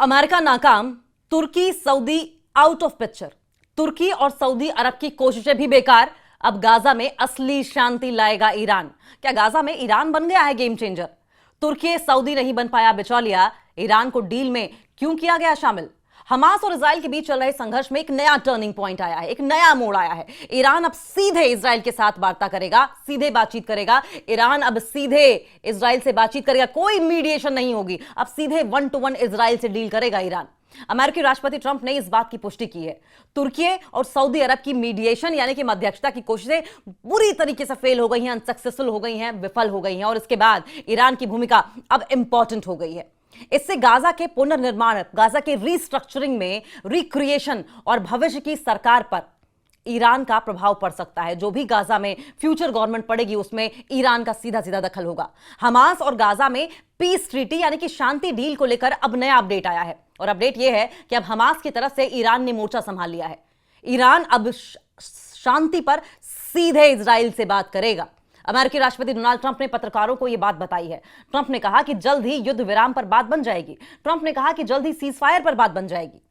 America नाकाम, तुर्की Saudi out of picture. तुर्की और Saudi अरब की कोशिशें भी बेकार। अब गाजा में असली शांति लाएगा ईरान। क्या गाजा में ईरान बन गया है गेम चेंजर? तुर्की सऊदी नहीं बन पाया बिचौलिया, ईरान को डील में क्यों किया गया शामिल? हमास और इजराइल के बीच चल रहे संघर्ष में एक नया टर्निंग पॉइंट आया है, एक नया मोड़ आया है। ईरान अब सीधे इजराइल के साथ वार्ता करेगा, सीधे बातचीत करेगा। ईरान अब सीधे इजराइल से बातचीत करेगा, कोई मीडिएशन नहीं होगी। अब सीधे 1 to 1 इजराइल से डील करेगा ईरान। अमेरिकी राष्ट्रपति ट्रंप ने इस बात की पुष्टि की है। तुर्की और सऊदी अरब की मीडिएशन यानी कि मध्यस्थता की कोशिशें बुरी तरीके से फेल हो गई हैं, अनसक्सेसफुल हो गई हैं, विफल हो गई हैं और इसके बाद ईरान की भूमिका अब इंपॉर्टेंट हो गई है। इससे गाजा के पुनर्निर्माण, गाजा के रीस्ट्रक्चरिंग में, रिक्रिएशन और भविष्य की सरकार पर ईरान का प्रभाव पड़ सकता है। जो भी गाजा में फ्यूचर गवर्नमेंट पड़ेगी उसमें ईरान का सीधा सीधा दखल होगा। हमास और गाजा में पीस ट्रीटी यानी कि शांति डील को लेकर अब नया अपडेट आया है और अपडेट यह है कि अब हमास की तरफ से ईरान ने मोर्चा संभाल लिया है। ईरान अब शांति पर सीधे इजराइल से बात करेगा। अमेरिकी राष्ट्रपति डोनाल्ड ट्रंप ने पत्रकारों को यह बात बताई है। ट्रंप ने कहा कि जल्द ही युद्ध विराम पर बात बन जाएगी। ट्रंप ने कहा कि जल्द ही सीजफायर पर बात बन जाएगी।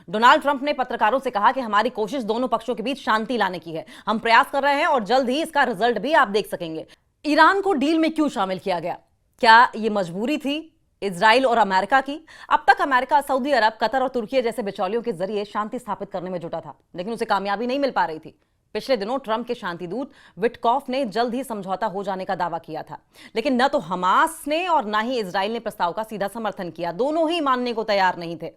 डोनाल्ड ट्रंप ने पत्रकारों से कहा कि हमारी कोशिश दोनों पक्षों के बीच शांति लाने की है। हम प्रयास कर रहे हैं और जल्द ही इसका रिजल्ट भी आप देख सकेंगे। ईरान को डील में क्यों शामिल किया गया? क्या यह मजबूरी थी इजराइल और अमेरिका की? अब तक अमेरिका, सऊदी अरब, कतर और तुर्की जैसे बिचौलियों के जरिए शांति स्थापित करने में जुटा था, लेकिन उसे कामयाबी नहीं मिल पा रही थी। पिछले दिनों ट्रंप के शांति दूत विटकॉफ ने जल्द ही समझौता हो जाने का दावा किया था, लेकिन न तो हमास ने और न ही इजराइल ने प्रस्ताव का सीधा समर्थन किया। दोनों ही मानने को तैयार नहीं थे।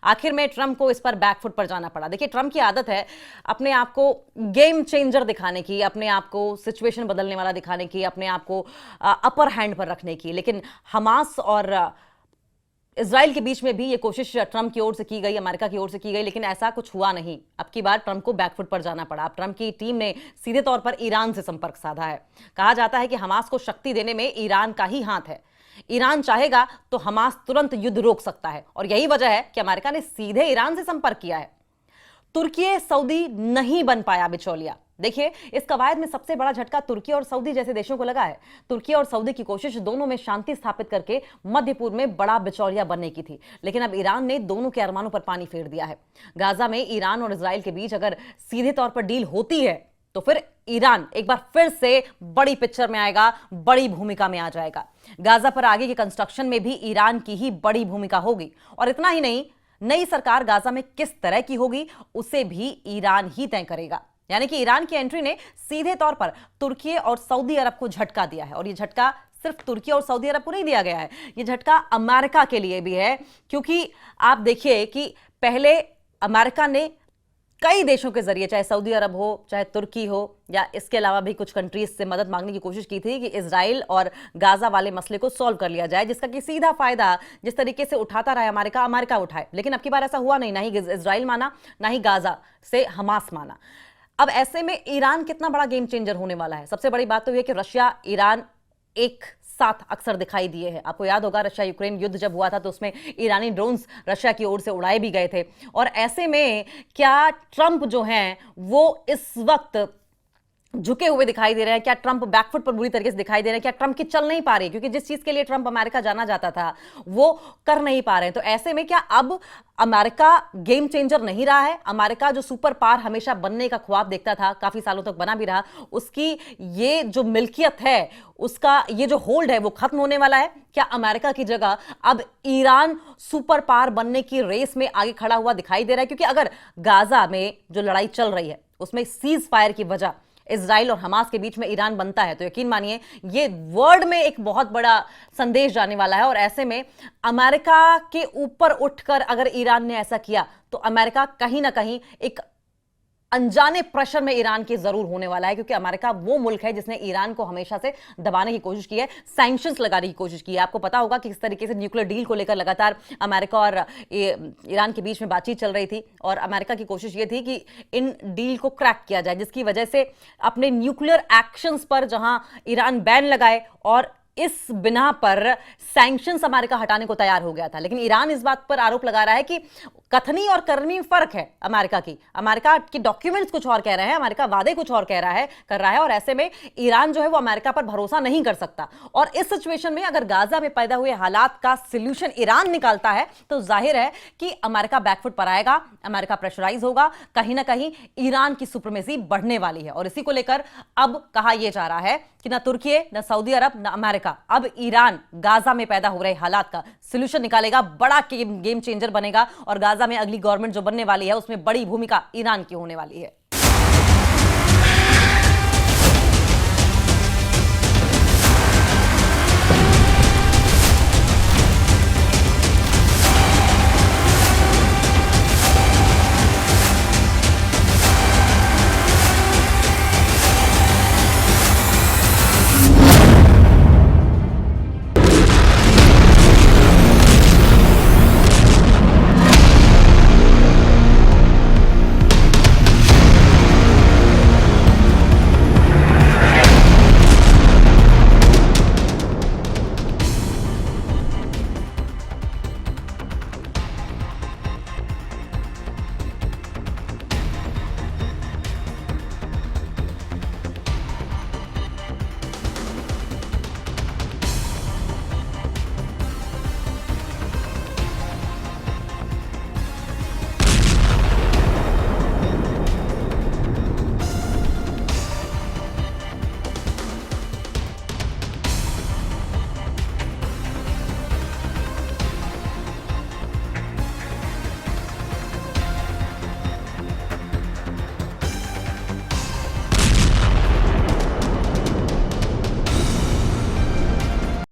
आखिर में ट्रंप को इस पर बैकफुट पर जाना पड़ा। देखिए, ट्रंप की आदत है अपने आप को गेम चेंजर दिखाने की, अपने आप को सिचुएशन बदलने वाला दिखाने की, अपने आप को अपर हैंड पर रखने की। लेकिन हमास और इजराइल के बीच में भी ये कोशिश ट्रंप की ओर से की गई, अमेरिका की ओर से की गई, लेकिन ऐसा कुछ हुआ नहीं। अब की बार ट्रंप को बैकफुट पर जाना पड़ा। अब ट्रंप की टीम ने सीधे तौर पर ईरान से संपर्क साधा है। कहा जाता है कि हमास को शक्ति देने में ईरान का ही हाथ है। ईरान चाहेगा तो हमास तुरंत युद्ध रोक सकता है और यही वजह है कि अमेरिका ने सीधे ईरान से संपर्क किया है। तुर्की सऊदी नहीं बन पाया बिचौलिया। देखिए, इस कवायद में सबसे बड़ा झटका तुर्की और सऊदी जैसे देशों को लगा है। तुर्की और सऊदी की कोशिश दोनों में शांति स्थापित करके मध्य पूर्व में बड़ा बिचौलिया बनने की थी, लेकिन अब ईरान ने दोनों के अरमानों पर पानी फेर दिया है। गाजा में ईरान और इजराइल के बीच अगर सीधे तौर पर डील होती है तो फिर ईरान एक बार फिर से बड़ी पिक्चर में आएगा, बड़ी भूमिका में आ जाएगा। गाजा पर आगे के कंस्ट्रक्शन में भी ईरान की ही बड़ी भूमिका होगी और इतना ही नहीं, नई सरकार गाजा में किस तरह की होगी उसे भी ईरान ही तय करेगा। यानी कि ईरान की एंट्री ने सीधे तौर पर तुर्की और सऊदी अरब को झटका दिया है और यह झटका सिर्फ तुर्की और सऊदी अरब को नहीं दिया गया है, यह झटका अमेरिका के लिए भी है। क्योंकि आप देखिए कि पहले अमेरिका ने कई देशों के जरिए, चाहे सऊदी अरब हो, चाहे तुर्की हो या इसके अलावा भी कुछ कंट्रीज से मदद मांगने की कोशिश की थी कि इजराइल और गाजा वाले मसले को सॉल्व कर लिया जाए, जिसका कि सीधा फायदा जिस तरीके से उठाता रहा अमेरिका उठाए। लेकिन अब की बार ऐसा हुआ नहीं, ना ही इजराइल माना, ना ही गाजा से हमास माना। अब ऐसे में ईरान कितना बड़ा गेम चेंजर होने वाला है? सबसे बड़ी बात तो यह कि रशिया ईरान एक साथ अक्सर दिखाई दिए हैं। आपको याद होगा रशिया यूक्रेन युद्ध जब हुआ था तो उसमें ईरानी ड्रोन्स रशिया की ओर से उड़ाए भी गए थे। और ऐसे में क्या ट्रंप जो हैं वो इस वक्त झुके हुए दिखाई दे रहे हैं? क्या ट्रंप बैकफुट पर बुरी तरीके से दिखाई दे रहे हैं? क्या ट्रंप की चल नहीं पा रही? क्योंकि जिस चीज के लिए ट्रंप अमेरिका जाना जाता था वो कर नहीं पा रहे हैं। तो ऐसे में क्या अब अमेरिका गेम चेंजर नहीं रहा है? अमेरिका जो सुपर पावर हमेशा बनने का ख्वाब देखता था, काफी सालों तक बना भी रहा, उसकी ये जो मिल्कियत है, उसका ये जो होल्ड है वो खत्म होने वाला है? क्या अमेरिका की जगह अब ईरान सुपर पावर बनने की रेस में आगे खड़ा हुआ दिखाई दे रहा है? क्योंकि अगर गाजा में जो लड़ाई चल रही है उसमें सीज फायर की वजह इजराइल और हमास के बीच में ईरान बनता है तो यकीन मानिए ये वर्ल्ड में एक बहुत बड़ा संदेश जाने वाला है। और ऐसे में अमेरिका के ऊपर उठकर अगर ईरान ने ऐसा किया तो अमेरिका कहीं ना कहीं एक अनजाने प्रेशर में ईरान की जरूर होने वाला है, क्योंकि अमेरिका वो मुल्क है जिसने ईरान को हमेशा से दबाने की कोशिश की है, सैंक्शंस लगाने की कोशिश की है। आपको पता होगा कि किस तरीके से न्यूक्लियर डील को लेकर लगातार अमेरिका और ईरान के बीच में बातचीत चल रही थी और अमेरिका की कोशिश ये थी कि इन डील को क्रैक किया जाए, जिसकी वजह से अपने न्यूक्लियर एक्शंस पर जहां ईरान बैन लगाए और इस बिना पर सैंक्शंस अमेरिका हटाने को तैयार हो गया था। लेकिन ईरान इस बात पर आरोप लगा रहा है कि कथनी और करनी में फर्क है अमेरिका की। अमेरिका के डॉक्यूमेंट्स कुछ और कह रहे हैं, अमेरिका वादे कुछ और कर रहा है और ऐसे में ईरान जो है वो अमेरिका पर भरोसा नहीं कर सकता। और इस सिचुएशन में अगर गाजा में पैदा हुए हालात का सॉल्यूशन ईरान निकालता है तो जाहिर है कि अमेरिका बैकफुट पर आएगा, अमेरिका प्रेशराइज होगा, कहीं ना कहीं ईरान की सुप्रीमेसी बढ़ने वाली है। और इसी को लेकर अब कहा यह जा रहा है कि ना तुर्की, ना सऊदी अरब, ना अमेरिका, अब ईरान गाजा में पैदा हो रहे हालात का सॉल्यूशन निकालेगा, बड़ा गेम चेंजर बनेगा और गाजा में अगली गवर्नमेंट जो बनने वाली है उसमें बड़ी भूमिका ईरान की होने वाली है।